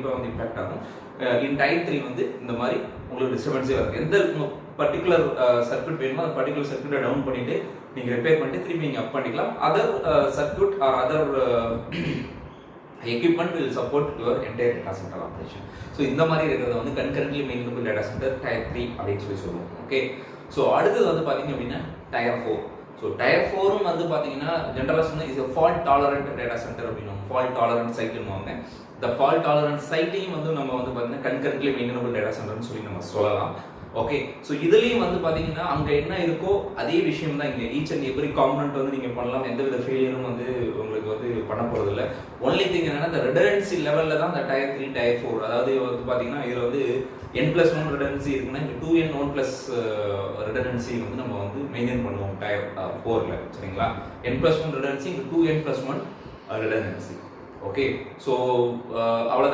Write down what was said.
கண்டிப்பாக வந்து இம்பாக்ட் ஆகும். இன் டயர் 3 வந்து இந்த மாதிரி உங்களுக்கு டிஸ்டர்பன்ஸே வரும். எந்த பர்டிகுலர் சர்க்யூட் வேணுமோ அந்த பர்டிகுலர் சர்க்யூட்டை டவுன் பண்ணிட்டு நீங்கள் ரிப்பேர் பண்ணிட்டு திருப்பி நீங்கள் அப் பண்ணிக்கலாம். Other circuit or other equipment will support your entire data center operation. So இந்த மாதிரி இருக்கிறத வந்து concurrently maintainable data center tier 3 அப்படின்னு சொல்லி சொல்லுவோம். ஓகே, ஸோ அடுத்தது வந்து பார்த்தீங்க அப்படின்னா tier 4. ஸோ tier 4 வந்து பார்த்தீங்கன்னா ஜென்ரலாக சொன்னால் his fault tolerant data centre அப்படின்னு ஃபால்ட் டாலரண்ட் சைட்டுன்னு. இந்த ஃபால்ட் டாலரண்ட் சைட்டையும் வந்து நம்ம வந்து பார்த்தீங்கன்னா concurrently maintainable data centerன்னு சொல்லி நம்ம சொல்லலாம். ஓகே, ஸோ இதுலேயும் வந்து பார்த்தீங்கன்னா அங்கே என்ன இருக்கோ அதே விஷயம் தான் இங்கே. ஈச் அண்ட் எவ்ரி காம்பனண்ட் வந்து நீங்கள் பண்ணலாம், எந்த வித ஃபெயிலியரும் வந்து உங்களுக்கு வந்து பண்ண போகிறது இல்லை. ஒன்லி திங் என்னன்னா இந்த ரெடரன்சி லெவலில் தான் இந்த tier 3 tier 4, அதாவது வந்து பார்த்தீங்கன்னா இதில் வந்து n+1 ரெடரன்சி இருக்குன்னா இங்கே 2n 1+ ரெடரன்சி வந்து நம்ம வந்து மெயின்டைன் பண்ணுவோம் tier 4ல. சரிங்களா, n+1 ரெடரன்சி இங்கே 2n+1 ரெடரன்சி. ஓகே, ஸோ அவ்வளோதான்.